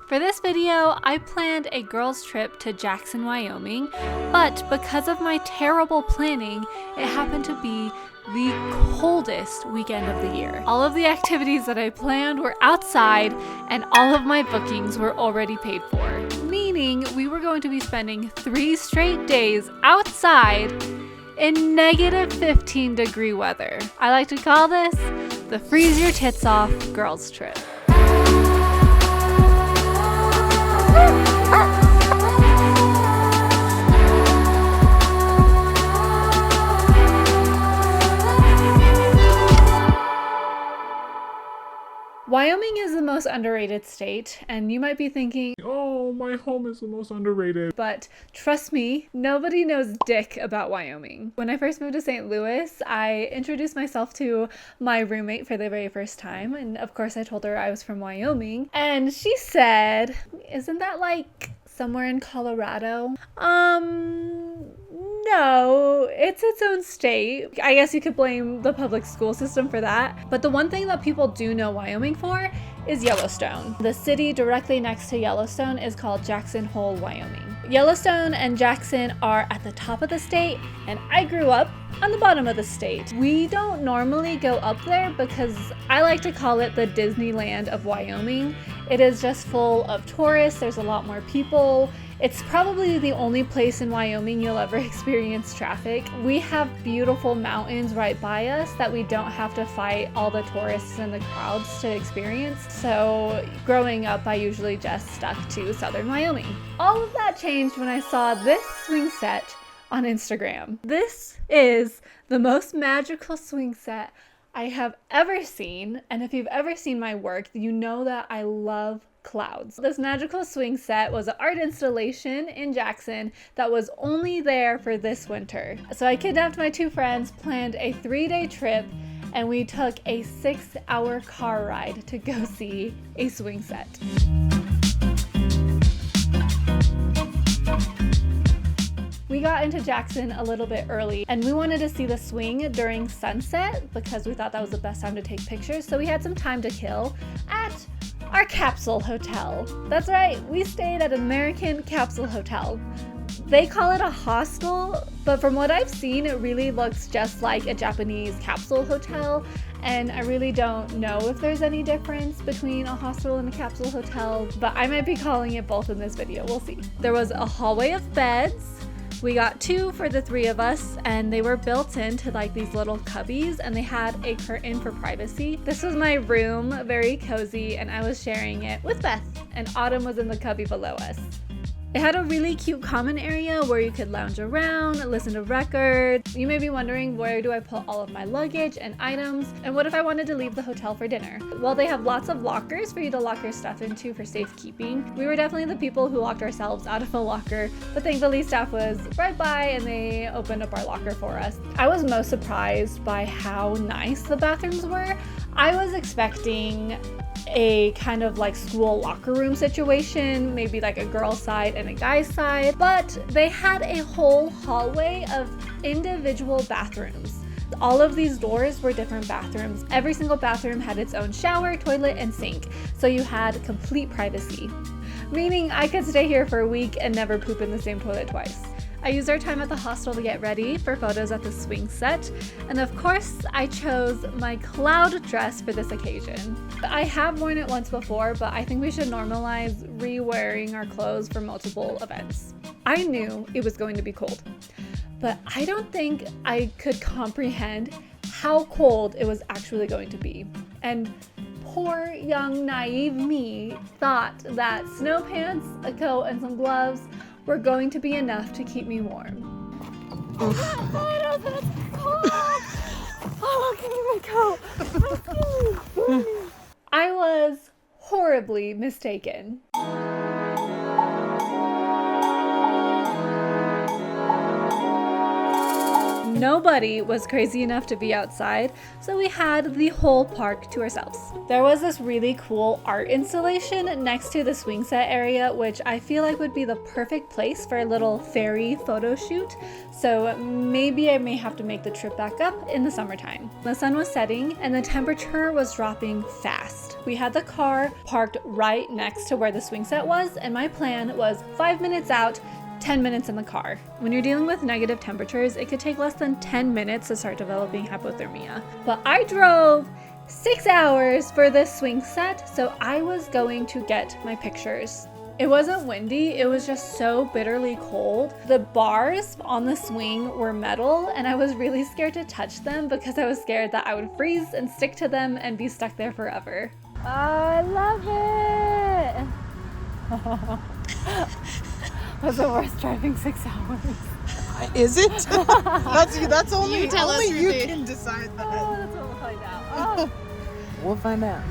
For this video, I planned a girls' trip to Jackson, Wyoming, but because of my terrible planning, it happened to be the coldest weekend of the year. All of the activities that I planned were outside, and all of my bookings were already paid for, meaning we were going to be spending 3 straight days outside in negative 15-degree weather. I like to call this the freeze your tits off girls' trip. Wyoming is the most underrated state, and you might be thinking, oh, my home is the most underrated. But trust me, nobody knows dick about Wyoming. When I first moved to St. Louis, I introduced myself to my roommate for the very first time, and of course I told her I was from Wyoming, and she said, isn't that like somewhere in Colorado? No, it's its own state. I guess you could blame the public school system for that. But the one thing that people do know Wyoming for is Yellowstone. The city directly next to Yellowstone is called Jackson Hole, Wyoming. Yellowstone and Jackson are at the top of the state, and I grew up on the bottom of the state. We don't normally go up there because I like to call it the Disneyland of Wyoming. It is just full of tourists. There's a lot more people. It's probably the only place in Wyoming you'll ever experience traffic. We have beautiful mountains right by us that we don't have to fight all the tourists and the crowds to experience. So growing up, I usually just stuck to southern Wyoming. All of that changed when I saw this swing set on Instagram. This is the most magical swing set I have ever seen, and if you've ever seen my work, you know that I love clouds. This magical swing set was an art installation in Jackson that was only there for this winter. So I kidnapped my 2 friends, planned a 3-day trip, and we took a 6-hour car ride to go see a swing set. We got into Jackson a little bit early, and we wanted to see the swing during sunset because we thought that was the best time to take pictures, so we had some time to kill at our capsule hotel. That's right, we stayed at an American capsule hotel. They call it a hostel, but from what I've seen, it really looks just like a Japanese capsule hotel, and I really don't know if there's any difference between a hostel and a capsule hotel, but I might be calling it both in this video, we'll see. There was a hallway of beds. We got 2 for the 3 of us, and they were built into like these little cubbies, and they had a curtain for privacy. This was my room, very cozy, and I was sharing it with Beth, and Autumn was in the cubby below us. It had a really cute common area where you could lounge around, listen to records. You may be wondering, where do I put all of my luggage and items? And what if I wanted to leave the hotel for dinner? Well, they have lots of lockers for you to lock your stuff into for safekeeping. We were definitely the people who locked ourselves out of a locker, but thankfully staff was right by and they opened up our locker for us. I was most surprised by how nice the bathrooms were. I was expecting a kind of like school locker room situation, maybe like a girl's side and a guy's side, but they had a whole hallway of individual bathrooms. All of these doors were different bathrooms. Every single bathroom had its own shower, toilet, and sink, so you had complete privacy, meaning I could stay here for a week and never poop in the same toilet twice. I used our time at the hostel to get ready for photos at the swing set, and of course, I chose my cloud dress for this occasion. I have worn it once before, but I think we should normalize re-wearing our clothes for multiple events. I knew it was going to be cold, but I don't think I could comprehend how cold it was actually going to be. And poor, young, naive me thought that snow pants, a coat, and some gloves were going to be enough to keep me warm. Oh, that's cold! Oh, give me my coat! I was horribly mistaken. nobody was crazy enough to be outside, so we had the whole park to ourselves. There was this really cool art installation next to the swing set area, which I feel like would be the perfect place for a little fairy photo shoot, so maybe I may have to make the trip back up in the summertime. The sun was setting and the temperature was dropping fast. We had the car parked right next to where the swing set was, and my plan was 5 minutes out, 10 minutes in the car. When you're dealing with negative temperatures, it could take less than 10 minutes to start developing hypothermia. But I drove 6 hours for this swing set, so I was going to get my pictures. It wasn't windy, it was just so bitterly cold. The bars on the swing were metal, and I was really scared to touch them because I was scared that I would freeze and stick to them and be stuck there forever. Oh, I love it! Was the worst driving 6 hours. Is it? that's only You tell us, only you Ruthie. can decide that. Oh, that's what we'll find out. Oh. We'll find out.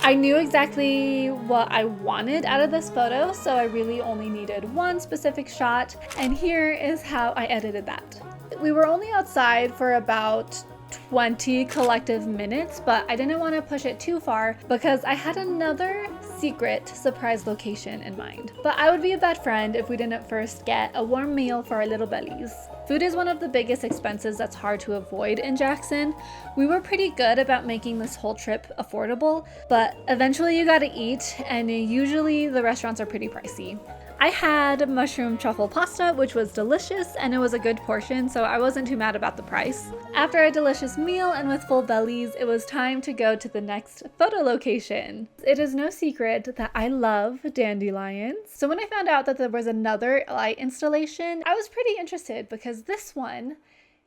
I knew exactly what I wanted out of this photo, so I really only needed one specific shot, and here is how I edited that. We were only outside for about 20 collective minutes, but I didn't want to push it too far because I had another secret surprise location in mind. But I would be a bad friend if we didn't first get a warm meal for our little bellies. Food is one of the biggest expenses that's hard to avoid in Jackson. We were pretty good about making this whole trip affordable, but eventually you gotta eat, and usually the restaurants are pretty pricey. I had mushroom truffle pasta, which was delicious, and it was a good portion, so I wasn't too mad about the price. After a delicious meal and with full bellies, it was time to go to the next photo location. It is no secret that I love dandelions. So when I found out that there was another light installation, I was pretty interested because this one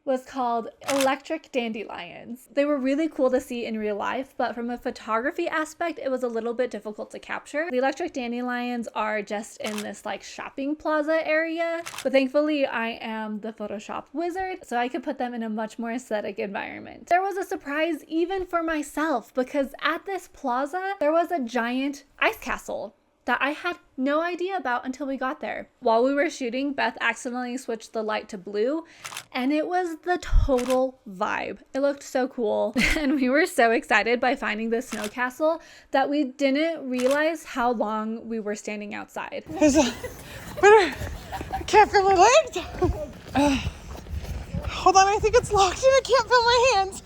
was called Electric Dandelions. They were really cool to see in real life, but from a photography aspect, it was a little bit difficult to capture. The electric dandelions are just in this like shopping plaza area, but thankfully I am the Photoshop wizard, so I could put them in a much more aesthetic environment. There was a surprise even for myself because at this plaza, there was a giant ice castle that I had no idea about until we got there. While we were shooting, Beth accidentally switched the light to blue, and it was the total vibe. It looked so cool, and we were so excited by finding the snow castle that we didn't realize how long we were standing outside. I can't feel my legs. Hold on, I think it's locked and I can't feel my hands.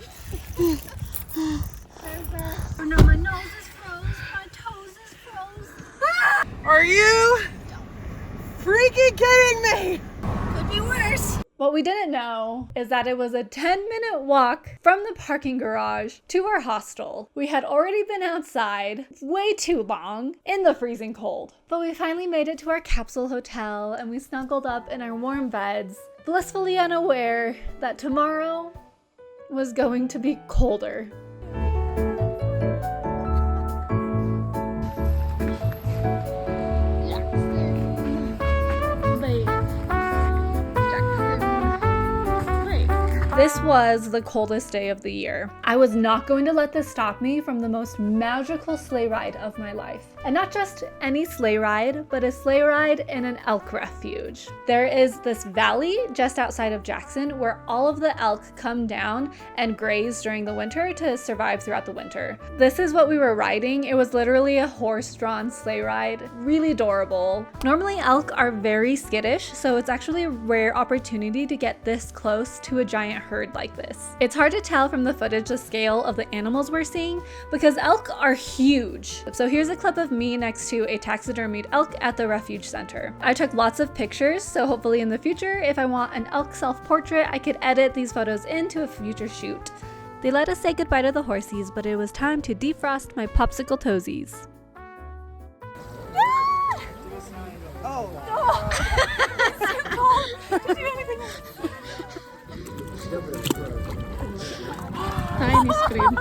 Oh no, my nose is froze, my toes is froze. Are you freaking kidding me? Could be worse. What we didn't know is that it was a 10-minute walk from the parking garage to our hostel. We had already been outside way too long in the freezing cold. But we finally made it to our capsule hotel and we snuggled up in our warm beds, blissfully unaware that tomorrow was going to be colder. This was the coldest day of the year. I was not going to let this stop me from the most magical sleigh ride of my life. And not just any sleigh ride, but a sleigh ride in an elk refuge. There is this valley just outside of Jackson where all of the elk come down and graze during the winter to survive throughout the winter. This is what we were riding. It was literally a horse-drawn sleigh ride. Really adorable. Normally elk are very skittish, so it's actually a rare opportunity to get this close to a giant herd like this. It's hard to tell from the footage the scale of the animals we're seeing because elk are huge. So here's a clip of me next to a taxidermied elk at the refuge center. I took lots of pictures, so hopefully in the future, if I want an elk self-portrait, I could edit these photos into a future shoot. They let us say goodbye to the horsies, but it was time to defrost my popsicle toesies. Tiny screen.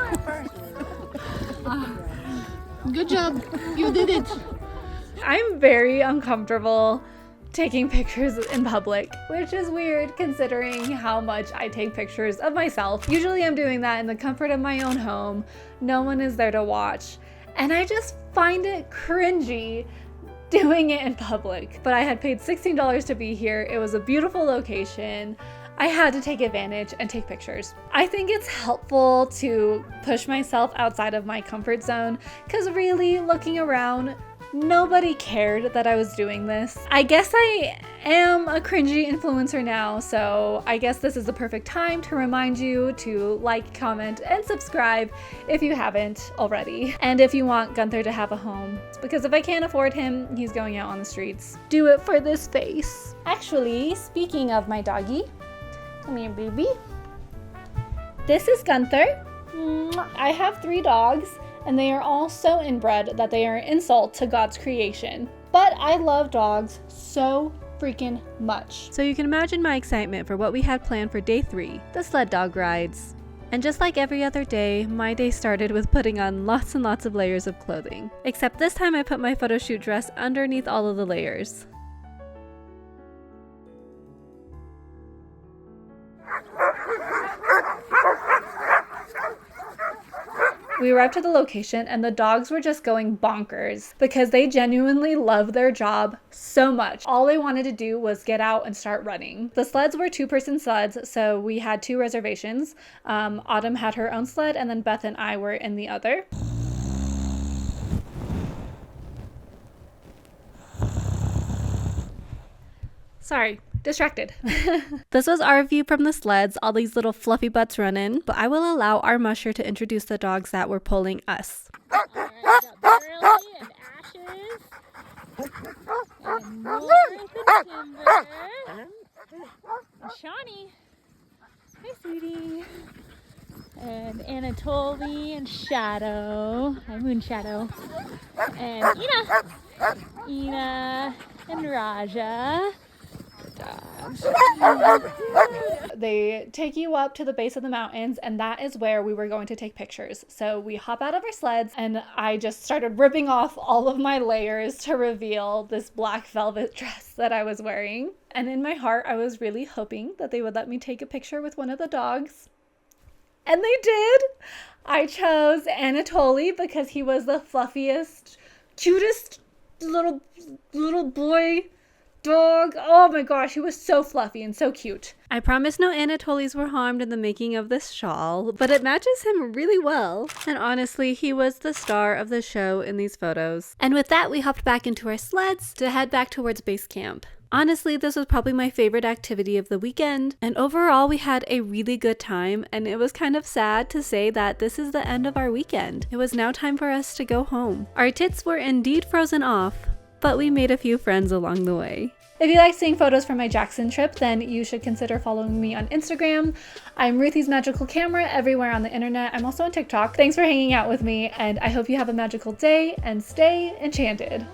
Good job. You did it. I'm very uncomfortable taking pictures in public, which is weird considering how much I take pictures of myself. Usually I'm doing that in the comfort of my own home. No one is there to watch. And I just find it cringy doing it in public. But I had paid $16 to be here. It was a beautiful location. I had to take advantage and take pictures. I think it's helpful to push myself outside of my comfort zone because really looking around, nobody cared that I was doing this. I guess I am a cringy influencer now, so I guess this is the perfect time to remind you to like, comment, and subscribe if you haven't already. And if you want Gunther to have a home, because if I can't afford him, he's going out on the streets. Do it for this face. Actually, speaking of my doggy, come here, baby. This is Gunther. I have 3 dogs, and they are all so inbred that they are an insult to God's creation. But I love dogs so freaking much. So you can imagine my excitement for what we had planned for day 3, the sled dog rides. And just like every other day, my day started with putting on lots and lots of layers of clothing. Except this time I put my photo shoot dress underneath all of the layers. We arrived to the location and the dogs were just going bonkers because they genuinely love their job so much. All they wanted to do was get out and start running. The sleds were 2-person sleds, so we had 2 reservations. Autumn had her own sled and then Beth and I were in the other. Sorry. Distracted. This was our view from the sleds, all these little fluffy butts running, but I will allow our musher to introduce the dogs that were pulling us. Alright, got Burley and Ashes. And North and Timber. And Shawnee. Hi, sweetie. And Anatoly and Shadow. Hi, Moon Shadow. And Ina and Raja. They take you up to the base of the mountains, and that is where we were going to take pictures. So we hop out of our sleds and I just started ripping off all of my layers to reveal this black velvet dress that I was wearing. And in my heart, I was really hoping that they would let me take a picture with one of the dogs. And they did. I chose Anatoly because he was the fluffiest, cutest little boy dog. Oh my gosh, he was so fluffy and so cute. I promise no Anatolys were harmed in the making of this shawl, but it matches him really well. And honestly, he was the star of the show in these photos. And with that, we hopped back into our sleds to head back towards base camp. Honestly, this was probably my favorite activity of the weekend, and overall we had a really good time, and it was kind of sad to say that this is the end of our weekend. It was now time for us to go home. Our tits were indeed frozen off, but we made a few friends along the way. If you like seeing photos from my Jackson trip, then you should consider following me on Instagram. I'm Ruthie's Magical Camera everywhere on the internet. I'm also on TikTok. Thanks for hanging out with me, and I hope you have a magical day and stay enchanted.